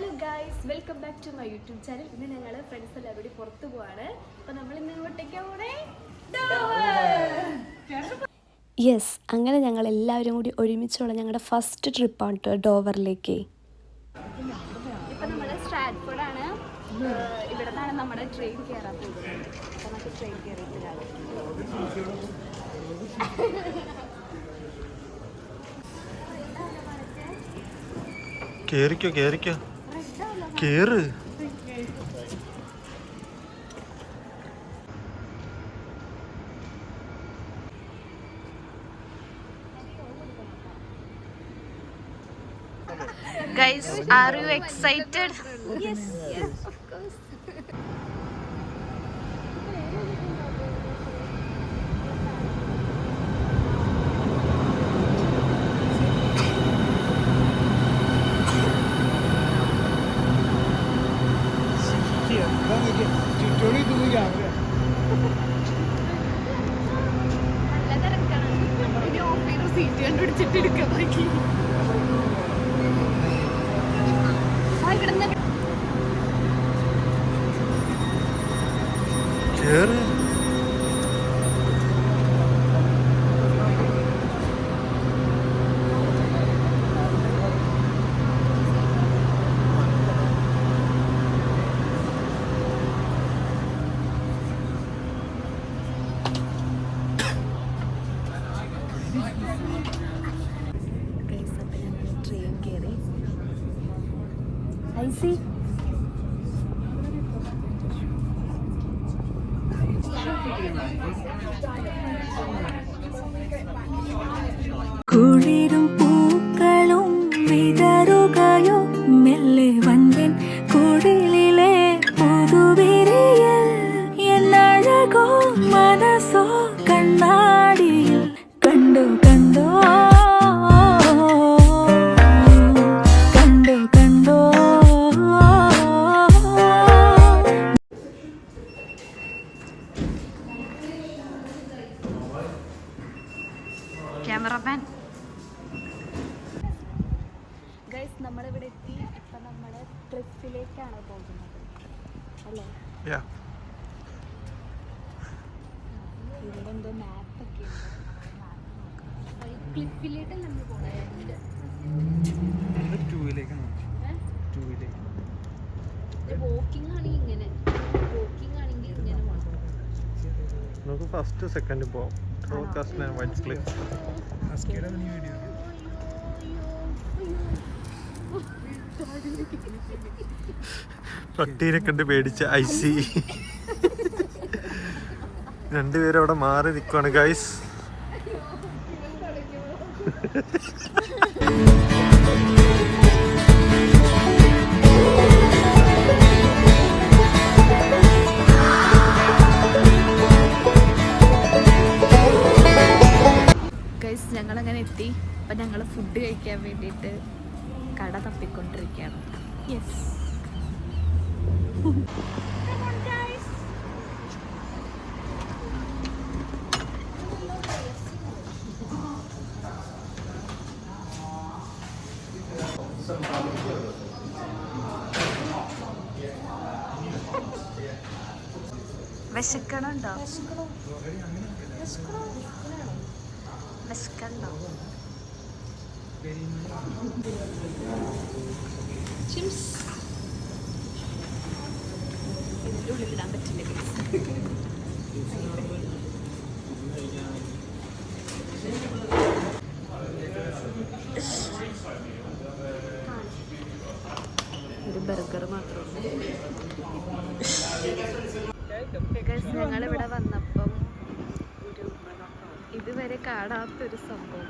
Hello guys, welcome back to my YouTube channel. ഇന്ന് ഞങ്ങൾ friends എല്ലാവരും പുറത്തു പോവാണ്. അപ്പോൾ നമ്മൾ ഇന്ന് ഇങ്ങോട്ടേക്കാണ് പോണേ. യെസ്, അങ്ങനെ ഞങ്ങൾ എല്ലാവരും കൂടി ഒരുമിച്ചുള്ള ഞങ്ങളുടെ ഫസ്റ്റ് ട്രിപ്പാണ് കേട്ടോ ഡോവറിലേക്ക്. ഇപ്പം നമ്മൾ സ്ട്രാറ്റ്ഫോർഡാണ്. ഇവിടെ നിന്നാണ് നമ്മുടെ ട്രെയിൻ കയറാൻ പോകുന്നത്. അപ്പോൾ നമുക്ക് ട്രെയിൻ കയറിയിട്ട് കാണാം. കേറിക്കോ കേറിക്കോ കേറ്. Guys, are you excited? Yes, yes, of course. നല്ല തിരക്കാണ്. ഇനി ഓഫ് ചെയ്ത് സീറ്റ് കണ്ടുപിടിച്ചിട്ട് എടുക്കാൻ ബാക്കി. കേറ്. ട്രെയിൻ കയറി. ഐസി കുളിരും പൂക്കളും വിതറുകയോ മെല്ലെ വന്നിൻ കുടിലിലെ പുതുവിരിയൽ എന്നഴകോ മനസ്സോ കണ്ണാടിയിൽ കണ്ടു കണ്ടോ കണ്ടു കണ്ടോ. ക്യാമറമാൻ. ഗൈസ്, നമ്മളിവിടെ എത്തി. ഇപ്പം നമ്മൾ ട്രിപ്പിലേക്കാണ് പോകുന്നത് അല്ലേ? ഇവിടെ എന്തോ മാപ്പൊക്കെ ഉണ്ട്. ക്ലിഫിലേക്കല്ല നമ്മൾ പോകുന്നത്. വോക്കിംഗ് ആണെങ്കിൽ ഇങ്ങനെ, വോക്കിംഗ് ആണെങ്കിൽ ഇങ്ങനെ പോകണം. നമുക്ക് ഫസ്റ്റ് സെക്കൻഡ് പോവാം. White cliff. പട്ടീനെ കണ്ട് പേടിച്ച ഐസി രണ്ടുപേരും അവിടെ മാറി നിൽക്കുവാണ് ഗൈസ്. ഗൈസ്, ഞങ്ങളങ്ങനെ എത്തി. അപ്പം ഞങ്ങൾ ഫുഡ് കഴിക്കാൻ വേണ്ടിയിട്ട് കട തപ്പിക്കൊണ്ടിരിക്കുകയാണ്. യെസ്, വിശക്കണുണ്ടോ? വിശക്കണ്ടോ? ചിംസ് ഇതിൻ്റെ ഉള്ളിലിടാൻ പറ്റില്ല. ഒരു ബർഗർ മാത്രമേ. ഞങ്ങളിവിടെ വന്നപ്പം ഒരു ഇതുവരെ കാണാത്തൊരു സംഭവം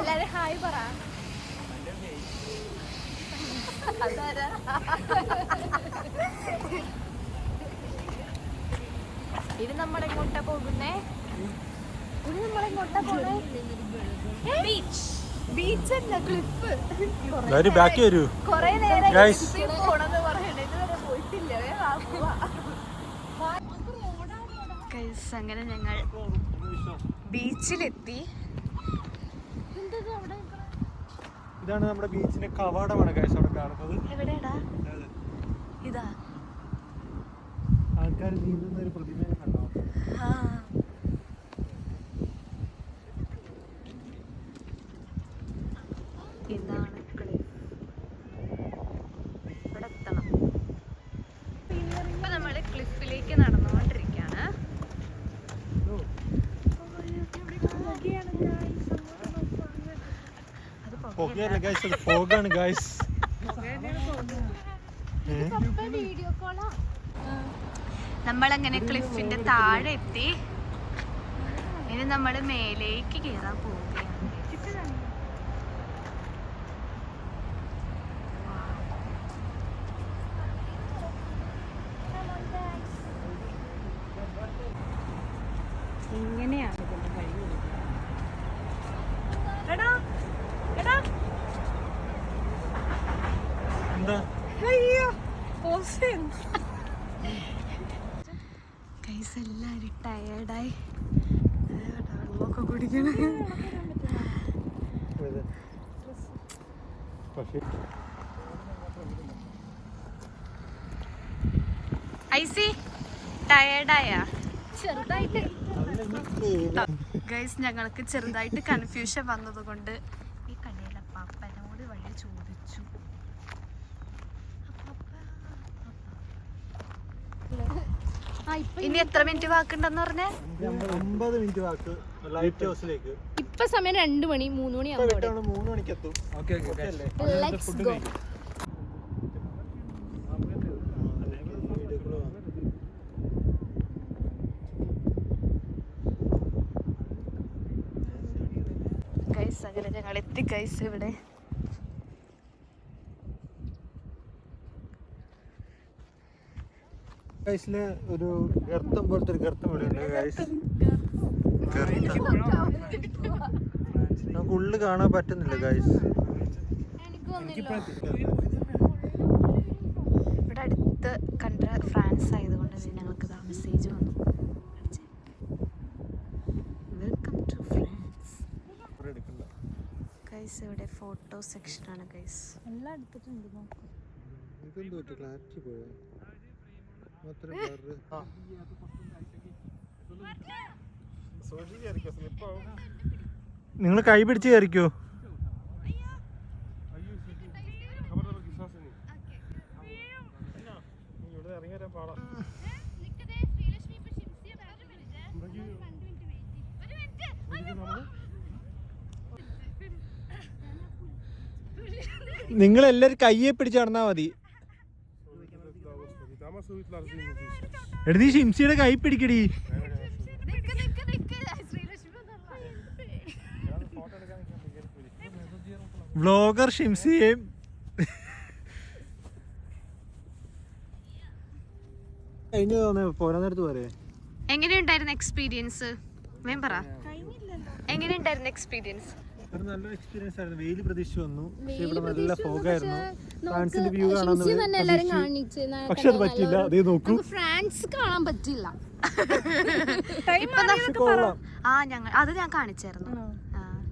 എല്ലാരും ഹായ് പറ. ഇത് നമ്മളെങ്ങോട്ടാ പോകുന്നേ? ഇത് നമ്മളെങ്ങോട്ടാ പോണേ? ബീച്ച്. ബീച്ചല്ല, ക്ലിഫ്. ബാക്കി വരൂ. കൊറേ നേരം Guys. പോണെന്ന് പറയണേ, ഇതുവരെ പോയിട്ടില്ല. അങ്ങനെ ഞങ്ങൾ ബീച്ചിലെത്തി. ഇതാണ് നമ്മുടെ ബീച്ചിന്റെ കവാടമാണ് ഗൈസ് അവിടെ കാണുന്നത്. എവിടെയാടാ? ഇതാ. ആൾക്കാർ നീന്തുന്ന ഒരു പ്രതിമയെ കണ്ടോ? ഇതാണ് ക്ലിഫ്. ഇവിടെ എത്തണം. ഇപ്പൊ നമ്മള് ക്ലിഫിലേക്ക് നടന്നുകൊണ്ടിരിക്കാണ്. പുകയല്ല ഗൈസ്, അത് ഫോഗാണ് ഗൈസ്. നമ്മളങ്ങനെ ക്ലിഫിന്റെ താഴെ എത്തി. ഇനി നമ്മള് മേലേക്ക് കയറാൻ പോവുകയാണ്. ഇങ്ങനെയാണ് ഇതിന്റെ വഴി. എന്താ കൈസ് എല്ലാരും ടയേർഡായി വെള്ളമൊക്കെ കുടിക്കണം. ഐസി ടയേർഡായ? ചെറുതായിട്ട് ഗൈസ്, ഞങ്ങൾക്ക് ചെറുതായിട്ട് കൺഫ്യൂഷൻ വന്നത് കൊണ്ട് ഈ കടയിലെ പാപ്പനോട് വഴി ചോദിച്ചു. ഇനി എത്ര മിനിറ്റ് വാക്കുണ്ടെന്ന് പറഞ്ഞേ? 50 മിനിറ്റ് വാക്ക് ലൈറ്റ് ഹൗസിലേക്ക്. ഇപ്പൊ സമയം 2 മണി 3 മണി 3 മണിക്ക് എത്തും. ഗൈസ് അങ്ങനെ ഞങ്ങൾ എത്തി ഗൈസ്. ഇവിടെ ഗൈസില് ഒരു ഗർത്തം പോലത്തെ ഒരു ഗർത്തം ഇവിടെ ഉണ്ട് ഗൈസ്. നമുക്ക് ഉള്ളിൽ കാണാൻ പറ്റുന്നില്ല ഗൈസ്. ഇവിടെ അടുത്ത് കണ്ട ഫ്രാൻസ് ആയതുകൊണ്ട് ഞങ്ങൾക്ക് മെസ്സേജ് വന്നു. Welcome to France guys. ഇവിടെ ഫോട്ടോ സെക്ഷനാണ് ഗൈസ്. എല്ലാം എടുത്തിട്ടുണ്ട്. ക്ലാരിറ്റി പോയോ? നിങ്ങൾ കൈ പിടിച്ച് കയറിക്കോ. നിങ്ങൾ എല്ലാരും കയ്യെ പിടിച്ച് നടന്നാ മതി. എടീ ഷിംസിയുടെ കൈ പിടിക്കടി. വ്ളോഗർ ഷിംസിയെയും പോരാ നേരത്ത് പോരെ. എങ്ങനെയുണ്ടായിരുന്നു എക്സ്പീരിയൻസ്? വേം പറ, എങ്ങനെയുണ്ടായിരുന്നു എക്സ്പീരിയൻസ്? ഒരു നല്ലൊരു എക്സ്പീരിയൻസ് ആയിരുന്നു. വെയിൽ പ്രതീക്ഷിച്ച് വന്നു, പക്ഷെ ഇവിടെ നല്ല ഫോഗായിരുന്നു. ഫ്രാൻസിന്റെ വ്യൂ കാണാൻ, പക്ഷെ അത് പറ്റില്ല. അതേ നോക്കൂ, ഫ്രാൻസ് കാണാൻ പറ്റില്ല. അത് ഞാൻ കാണിച്ചായിരുന്നു.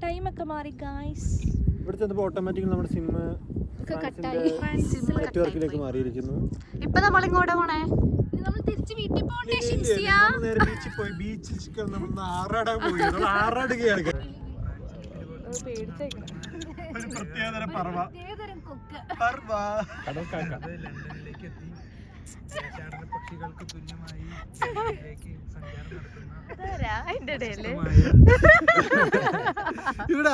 ടൈമൊക്കെ മാറി ഗായ്സ്. ഇവിടെ ചെന്നപ്പോ ഓട്ടോമാറ്റിക്കലി നമ്മുടെ സിം നെറ്റ്വർക്കിലേക്ക് മാറിയിരിക്കുന്നു. ഇപ്പൊ നമ്മൾ ഇങ്ങോട്ട് പോണേ? തിരിച്ച് വീട്ടിൽ പോകണ്ടേ? നേരെ ബീച്ചിൽ പോയി. ബീച്ചിൽ നമ്മൾ ആറാടാൻ പോയി. ആറാടുകയാണ്. ഒരു പ്രത്യേകതരം പറവ. പക്ഷികൾക്ക് തുല്യമായി ഇവിടെ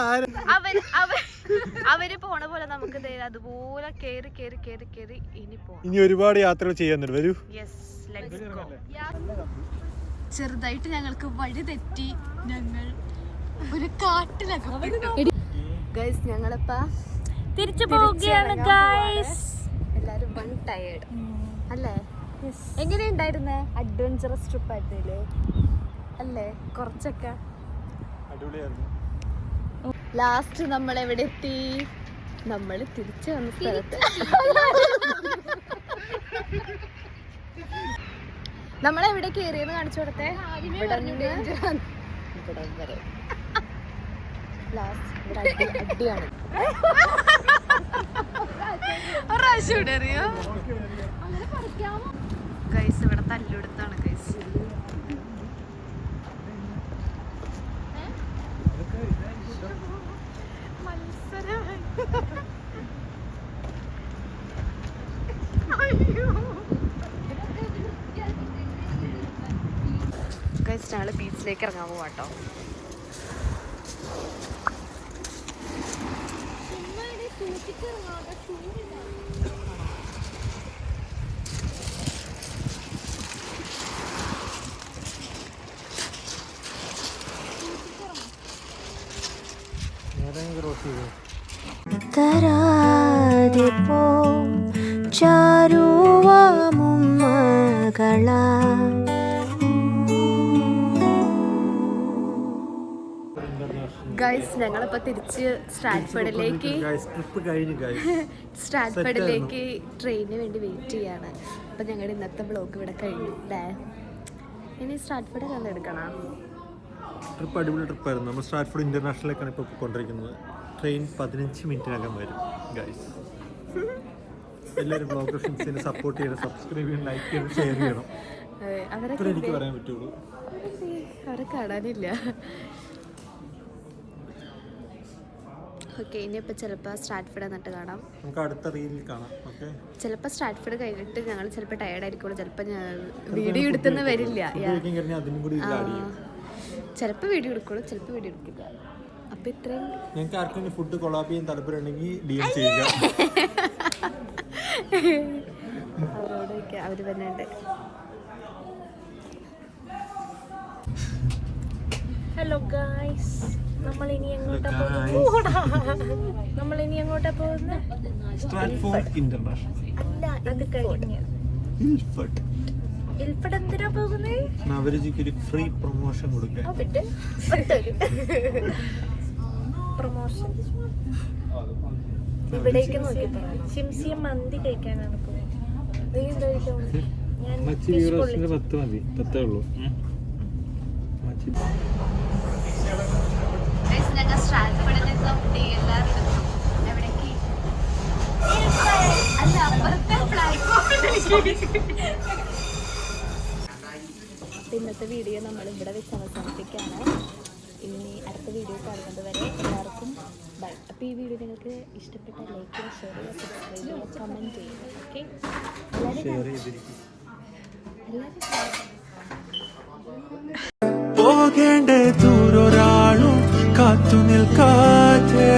അവര് പോണ പോലെ നമുക്ക് അതുപോലെ കേറി കേറി കേറി കേറി ഇനി പോണം. ഇനി ഒരുപാട് യാത്രകൾ ചെയ്യാനുണ്ട്. വരൂ. ചെറുതായിട്ട് ഞങ്ങൾക്ക് വഴി തെറ്റി. ഞങ്ങൾ ഒരു കാട്ടിലൊക്കെ ഗൈസ്. ഞങ്ങളിപ്പോ തിരിച്ചു പോവുകയാണ് ഗൈസ്. എല്ലാരും വൺ ടയേർഡ് അല്ലേ? എങ്ങനെയുണ്ടായിരുന്നേ? അഡ്വഞ്ചറസ് ട്രിപ്പ് ആയിരുന്നില്ലേ അല്ലേ? കുറച്ചൊക്കെ അടിപൊളിയായിരുന്നു. ലാസ്റ്റ് നമ്മൾ എവിടെ എത്തി? നമ്മൾ തിരിച്ചു വന്ന സ്ഥലത്ത്. നമ്മളെവിടെ കേറിയെന്ന് കാണിച്ചു കൊടുത്തേ. ഇവിടെ വരെ ലാസ്റ്റ് അടിയാണ്. ഗൈസ് ഇവിടെ തല്ലെടുത്താണ് ഗൈസ്. ഗൈസ് ഞങ്ങൾ ബീച്ചിലേക്ക് ഇറങ്ങാൻ പോവാട്ടോ. തരാതെ പോം ചാരുവാമുമ്മകളാ. ഗൈസ് ഞങ്ങളിപ്പോ തിരിച്ച് സ്ട്രാറ്റ്ഫോർഡിലേക്ക് ട്രെയിനിന് വേണ്ടി വെയിറ്റ് ചെയ്യാണ്. അപ്പൊ ഞങ്ങളുടെ ഇന്നത്തെ ബ്ലോഗ് ഇവിടെ കഴിഞ്ഞു അല്ലേ? ഇനി സ്ട്രാറ്റ്ഫോർഡ് കണ്ട് എടുക്കണം. ട്രിപ്പ് അടിപൊളി ട്രിപ്പായിരുന്നു. നമ്മൾ സ്ട്രാറ്റ്ഫോർഡ് ഇന്റർനാഷണലിലേക്കാണ് ഇപ്പോൾ കൊണ്ടിരിക്കുന്നത്. ട്രെയിൻ 15 മിനിറ്റിനകം വരും ഗൈസ്. എല്ലാവരും ബ്ലോഗേഴ്സിനെ സപ്പോർട്ട് ചെയ്യണം, സബ്സ്ക്രൈബ് ചെയ്യണം, ലൈക്ക് ചെയ്യണം, ഷെയർ ചെയ്യണം. അത്രേ എനിക്ക് പറയാൻ പറ്റുള്ളൂ. അവരെ കാണാനില്ല. ഓക്കെ ഇനിയിപ്പോൾ ചിലപ്പോൾ സ്ട്രാറ്റ്ഫോർഡ് എന്നിട്ട് കാണാം. നമുക്ക് അടുത്ത റീലിൽ കാണാം. ഓക്കെ ചിലപ്പോൾ സ്ട്രാറ്റ്ഫോർഡ് കഴിഞ്ഞിട്ട് ഞങ്ങൾ ചിലപ്പോൾ ടയേർഡ് ആയിരിക്കുള്ളൂ. ചിലപ്പോൾ വീഡിയോ എടുത്തെന്ന് വരില്ല. ചിലപ്പോൾ വീഡിയോ എടുക്കുള്ളൂ, ചിലപ്പോൾ വീഡിയോ എടുക്കില്ല. അപ്പം ഇത്രയും ഞങ്ങൾക്ക് ആർക്കെങ്കിലും ഫുഡ് കൊളാബ് ചെയ്യാൻ താല്പര്യം ഉണ്ടെങ്കിൽ DM ചെയ്യുക. അവരോടൊക്കെ അവർ വരുന്നുണ്ട്. ഹലോ ഗായ്സ്, നമ്മളിനി എങ്ങോട്ടാ പോകുന്നത്? സ്ട്രാറ്റ്ഫോർഡ് ഇന്റർനാഷണൽ അല്ല, അത് കഴിഞ്ഞ് ഇൽഫഡ് എന്തിനാ പോകുന്നത്? നവരജിക്ക് ഒരു ഫ്രീ പ്രൊമോഷൻ കൊടുക്കാൻ. പ്രൊമോഷൻ ഇവിടേക്ക് നോക്കി ചിംസിയം മന്തി കഴിക്കാനാണ് പോകുന്നത്. ഞാൻ ഞങ്ങൾ സ്ട്രാറ്റ്ഫോർഡിൽ നിന്നും DLR എടുത്തു. എവിടേക്ക്? അല്ല, അപ്പുറത്തെ ഇന്നത്തെ വീഡിയോ നമ്മൾ ഇവിടെ വെച്ച് അവസാനിപ്പിക്കുകയാണ്. ഇനി അടുത്ത വീഡിയോ കാണുന്നത് വരെ എല്ലാവർക്കും ബൈ. അപ്പോൾ ഈ വീഡിയോ നിങ്ങൾക്ക് ഇഷ്ടപ്പെട്ട ലൈക്ക് ചെയ്യുക, ഷെയർ ചെയ്യുക, സബ്സ്ക്രൈബ് ചെയ്യുക, കമൻറ്റ് ചെയ്യുക. ഓക്കെ എല്ലാവരും പോകേണ്ട ദൂരൊരാളും കാത്തു നിൽക്കാതെ,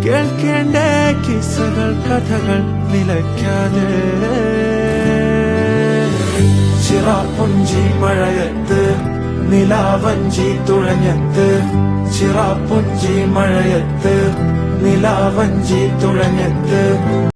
കേൾക്കേണ്ട കിസ്സകൾ കഥകൾ നിലയ്ക്കാതെ, ചിറാപ്പുഞ്ചി മഴയത്ത് നിലാവഞ്ചി തുഴഞ്ഞത്ത്, ചിറാപ്പുഞ്ചി മഴയത്ത് നിലാവഞ്ചി തുഴഞ്ഞത്ത്.